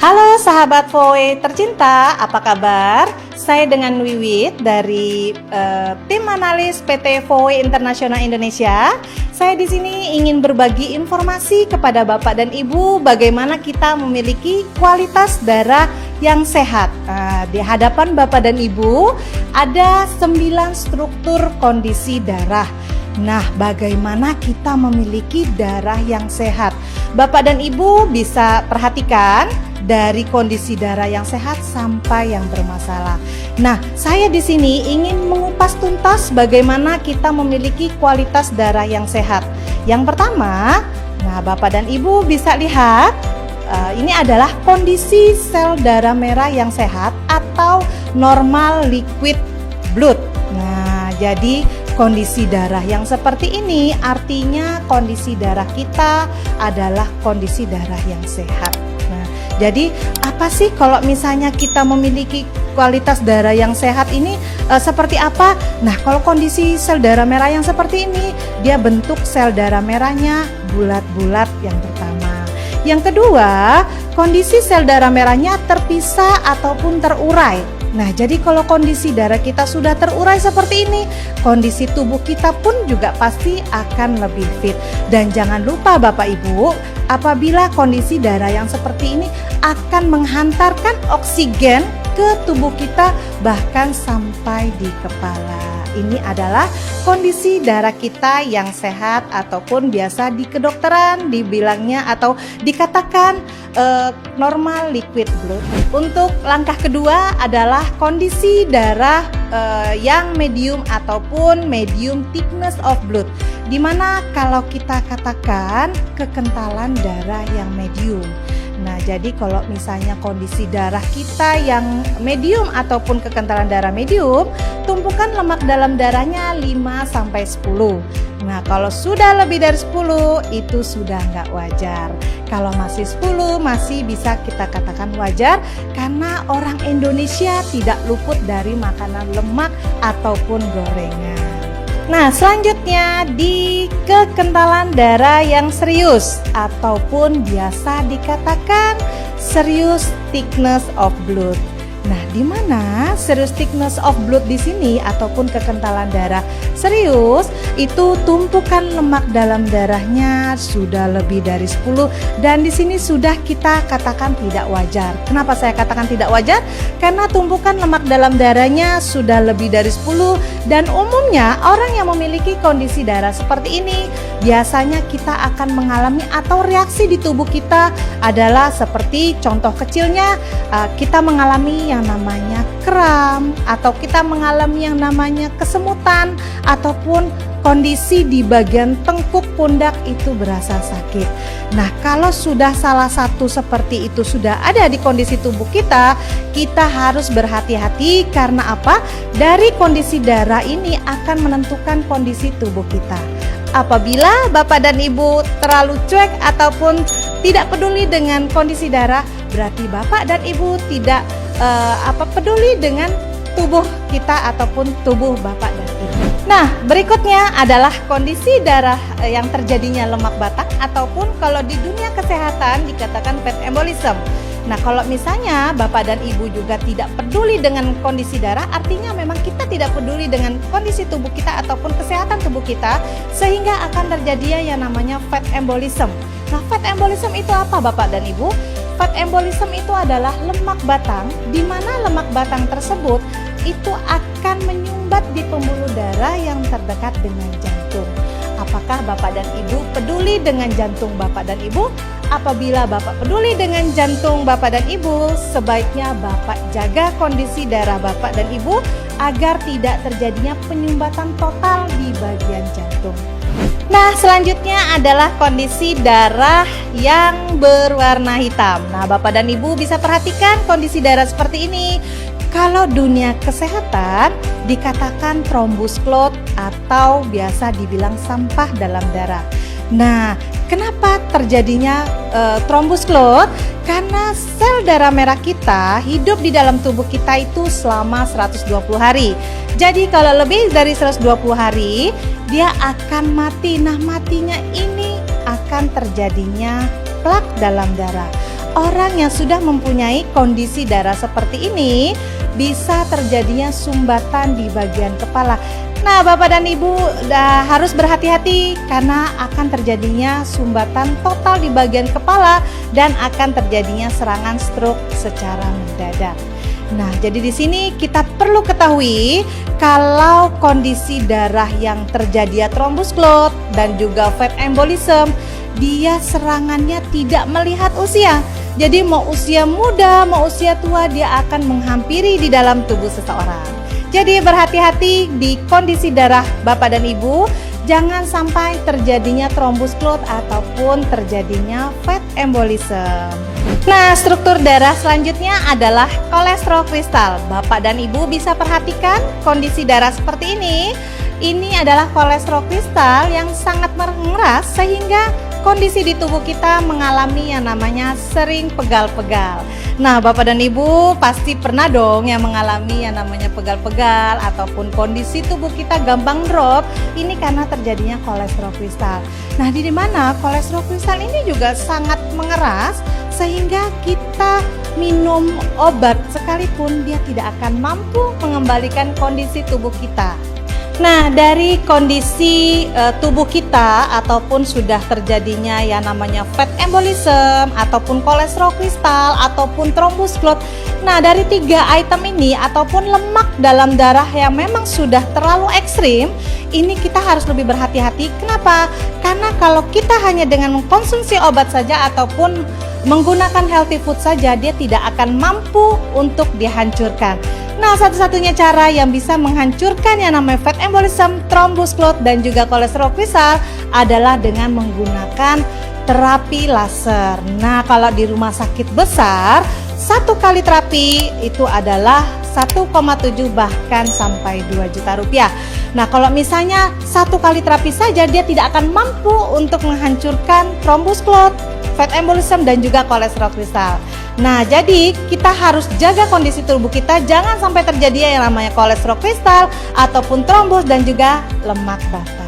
Halo sahabat Voe tercinta, apa kabar? Saya dengan Wiwit dari tim analis PT Voe Internasional Indonesia. Saya di sini ingin berbagi informasi kepada Bapak dan Ibu bagaimana kita memiliki kualitas darah yang sehat. Di hadapan Bapak dan Ibu ada 9 struktur kondisi darah. Nah, bagaimana kita memiliki darah yang sehat? Bapak dan Ibu bisa perhatikan dari kondisi darah yang sehat sampai yang bermasalah. Nah, saya di sini ingin mengupas tuntas bagaimana kita memiliki kualitas darah yang sehat. Yang pertama, nah Bapak dan Ibu bisa lihat, ini adalah kondisi sel darah merah yang sehat atau normal liquid blood. Nah, jadi kondisi darah yang seperti ini artinya kondisi darah kita adalah kondisi darah yang sehat. Nah, jadi apa sih kalau misalnya kita memiliki kualitas darah yang sehat ini seperti apa? Nah, kalau kondisi sel darah merah yang seperti ini, dia bentuk sel darah merahnya bulat-bulat yang pertama. Yang kedua, kondisi sel darah merahnya terpisah ataupun terurai. Nah, jadi kalau kondisi darah kita sudah terurai seperti ini, kondisi tubuh kita pun juga pasti akan lebih fit. Dan jangan lupa Bapak Ibu, apabila kondisi darah yang seperti ini akan menghantarkan oksigen ke tubuh kita bahkan sampai di kepala. Ini adalah kondisi darah kita yang sehat ataupun biasa di kedokteran dibilangnya atau dikatakan normal liquid blood. Untuk langkah kedua adalah kondisi darah yang medium ataupun medium thickness of blood, dimana kalau kita katakan kekentalan darah yang medium. Nah, jadi kalau misalnya kondisi darah kita yang medium ataupun kekentalan darah medium, tumpukan lemak dalam darahnya 5-10. Nah, kalau sudah lebih dari 10 itu sudah nggak wajar. Kalau masih 10 masih bisa kita katakan wajar karena orang Indonesia tidak luput dari makanan lemak ataupun gorengan. Nah, selanjutnya di kekentalan darah yang serius ataupun biasa dikatakan serious thickness of blood. Nah, di mana serious thickness of blood di sini ataupun kekentalan darah serius itu tumpukan lemak dalam darahnya sudah lebih dari 10 dan di sini sudah kita katakan tidak wajar. Kenapa saya katakan tidak wajar? Karena tumpukan lemak dalam darahnya sudah lebih dari 10 dan umumnya orang yang memiliki kondisi darah seperti ini biasanya kita akan mengalami atau reaksi di tubuh kita adalah seperti contoh kecilnya kita mengalami yang namanya kram atau kita mengalami yang namanya kesemutan ataupun kondisi di bagian tengkuk pundak itu berasa sakit. Nah, kalau sudah salah satu seperti itu sudah ada di kondisi tubuh kita, kita harus berhati-hati karena apa? Dari kondisi darah ini akan menentukan kondisi tubuh kita. Apabila Bapak dan Ibu terlalu cuek ataupun tidak peduli dengan kondisi darah, berarti Bapak dan Ibu tidak peduli dengan tubuh kita ataupun tubuh Bapak dan Ibu. Nah, berikutnya adalah kondisi darah yang terjadinya lemak batang ataupun kalau di dunia kesehatan dikatakan fat embolism. Nah, kalau misalnya Bapak dan Ibu juga tidak peduli dengan kondisi darah, artinya memang kita tidak peduli dengan kondisi tubuh kita ataupun kesehatan tubuh kita, sehingga akan terjadi yang namanya fat embolism. Nah, fat embolism itu apa Bapak dan Ibu? Fat embolism itu adalah lemak batang, di mana lemak batang tersebut itu akan menyumbat di pembuluh darah yang terdekat dengan jantung. Apakah Bapak dan Ibu peduli dengan jantung Bapak dan Ibu? Apabila Bapak peduli dengan jantung Bapak dan Ibu, sebaiknya Bapak jaga kondisi darah Bapak dan Ibu agar tidak terjadinya penyumbatan total di bagian jantung. Nah, selanjutnya adalah kondisi darah yang berwarna hitam. Nah, Bapak dan Ibu bisa perhatikan kondisi darah seperti ini. Kalau dunia kesehatan dikatakan thrombus clot atau biasa dibilang sampah dalam darah. Nah, kenapa terjadinya thrombus clot? Karena sel darah merah kita hidup di dalam tubuh kita itu selama 120 hari. Jadi kalau lebih dari 120 hari, dia akan mati. Nah, matinya ini akan terjadinya plak dalam darah. orang yang sudah mempunyai kondisi darah seperti ini bisa terjadinya sumbatan di bagian kepala. Nah, Bapak dan Ibu harus berhati-hati karena akan terjadinya sumbatan total di bagian kepala dan akan terjadinya serangan stroke secara mendadak. Nah, jadi di sini kita perlu ketahui kalau kondisi darah yang terjadi thrombus clot dan juga fat embolism, dia serangannya tidak melihat usia. Jadi mau usia muda, mau usia tua, dia akan menghampiri di dalam tubuh seseorang. Jadi berhati-hati di kondisi darah Bapak dan Ibu, jangan sampai terjadinya thrombus clot ataupun terjadinya fat embolism. Nah, struktur darah selanjutnya adalah kolesterol kristal. Bapak dan Ibu bisa perhatikan kondisi darah seperti ini. Ini adalah kolesterol kristal yang sangat mengeras sehingga kondisi di tubuh kita mengalami yang namanya sering pegal-pegal. Nah, Bapak dan Ibu pasti pernah dong yang mengalami yang namanya pegal-pegal ataupun kondisi tubuh kita gampang drop. Ini karena terjadinya kolesterol kristal. Nah, di mana kolesterol kristal ini juga sangat mengeras sehingga kita minum obat sekalipun dia tidak akan mampu mengembalikan kondisi tubuh kita. Nah, dari kondisi tubuh kita ataupun sudah terjadinya yang namanya fat embolism ataupun kolesterol kristal ataupun thrombus clot. Nah, dari 3 item ini ataupun lemak dalam darah yang memang sudah terlalu ekstrim, ini kita harus lebih berhati-hati. Kenapa? Karena kalau kita hanya dengan mengkonsumsi obat saja ataupun menggunakan healthy food saja, dia tidak akan mampu untuk dihancurkan. Nah, satu-satunya cara yang bisa menghancurkan yang namanya fat embolism, thrombus clot, dan juga kolesterol kristal adalah dengan menggunakan terapi laser. Nah, kalau di rumah sakit besar, 1 kali terapi itu adalah 1,7 bahkan sampai 2 juta rupiah. Nah, kalau misalnya 1 kali terapi saja dia tidak akan mampu untuk menghancurkan thrombus clot, fat embolism, dan juga kolesterol kristal. Nah, jadi kita harus jaga kondisi tubuh kita, jangan sampai terjadi yang namanya kolesterol kristal ataupun trombus dan juga lemak bata.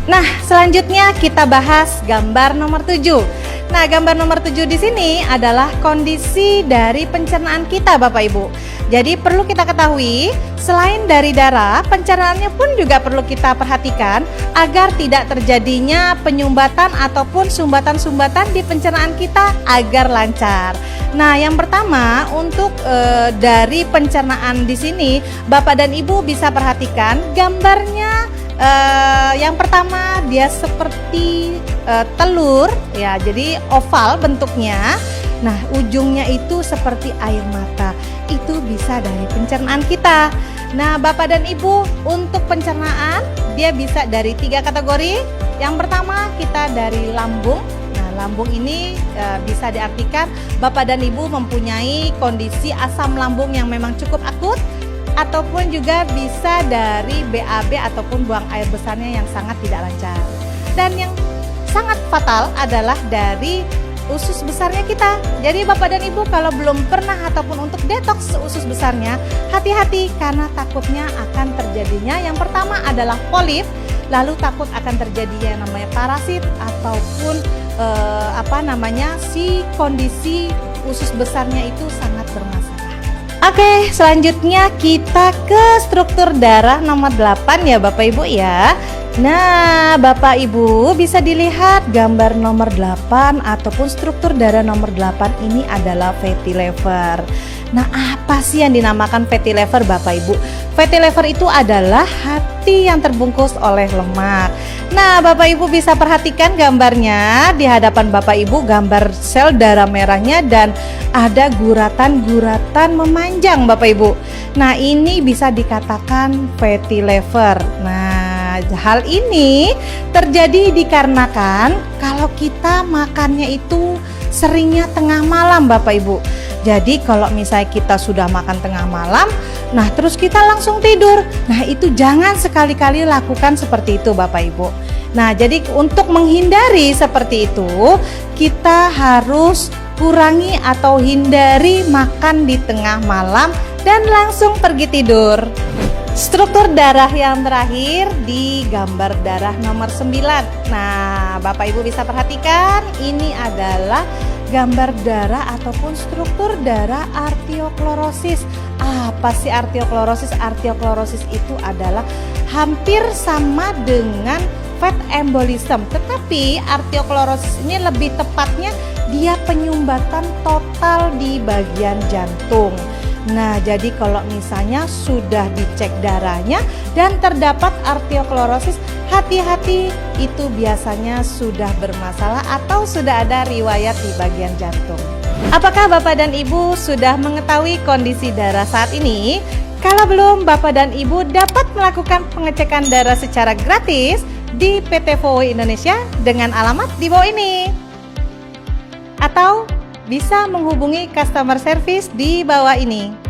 Nah, selanjutnya kita bahas gambar nomor 7. Nah, gambar nomor 7 di sini adalah kondisi dari pencernaan kita, Bapak Ibu. Jadi perlu kita ketahui, selain dari darah, pencernaannya pun juga perlu kita perhatikan agar tidak terjadinya penyumbatan ataupun sumbatan-sumbatan di pencernaan kita agar lancar. Nah, yang pertama untuk dari pencernaan di sini, Bapak dan Ibu bisa perhatikan gambarnya. Yang pertama dia seperti telur ya, jadi oval bentuknya. Nah, ujungnya itu seperti air mata. Itu bisa dari pencernaan kita. Nah, Bapak dan Ibu, untuk pencernaan dia bisa dari 3 kategori. Yang pertama kita dari lambung. Nah, lambung ini bisa diartikan Bapak dan Ibu mempunyai kondisi asam lambung yang memang cukup akut, ataupun juga bisa dari BAB ataupun buang air besarnya yang sangat tidak lancar. Dan yang sangat fatal adalah dari usus besarnya kita. Jadi Bapak dan Ibu kalau belum pernah ataupun untuk detoks usus besarnya, hati-hati karena takutnya akan terjadinya yang pertama adalah polip, lalu takut akan terjadinya yang namanya parasit ataupun si kondisi usus besarnya itu sangat bermasalah. Oke, selanjutnya kita ke struktur darah nomor 8 ya Bapak Ibu ya. Nah, Bapak Ibu bisa dilihat gambar nomor 8 ataupun struktur darah nomor 8 ini adalah fatty liver. Nah, apa sih yang dinamakan fatty liver Bapak Ibu? Fatty liver itu adalah hati yang terbungkus oleh lemak. Nah, Bapak Ibu bisa perhatikan gambarnya. Di hadapan Bapak Ibu gambar sel darah merahnya dan ada guratan-guratan memanjang Bapak Ibu. Nah, ini bisa dikatakan fatty liver. Nah, hal ini terjadi dikarenakan kalau kita makannya itu seringnya tengah malam Bapak Ibu. Jadi kalau misalnya kita sudah makan tengah malam, nah terus kita langsung tidur. Nah, itu jangan sekali-kali lakukan seperti itu Bapak Ibu. Nah, jadi untuk menghindari seperti itu, kita harus kurangi atau hindari makan di tengah malam dan langsung pergi tidur. Struktur darah yang terakhir di gambar darah nomor 9. Nah, Bapak Ibu bisa perhatikan ini adalah gambar darah ataupun struktur darah arteriosklerosis. Apa sih arteriosklerosis? Arteriosklerosis itu adalah hampir sama dengan fat embolism, tetapi arteriosklerosis ini lebih tepatnya dia penyumbatan total di bagian jantung. Nah, jadi kalau misalnya sudah dicek darahnya dan terdapat arteriosklerosis, hati-hati, itu biasanya sudah bermasalah atau sudah ada riwayat di bagian jantung. Apakah Bapak dan Ibu sudah mengetahui kondisi darah saat ini? Kalau belum, Bapak dan Ibu dapat melakukan pengecekan darah secara gratis di PT VOWI Indonesia dengan alamat di bawah ini. Atau bisa menghubungi customer service di bawah ini.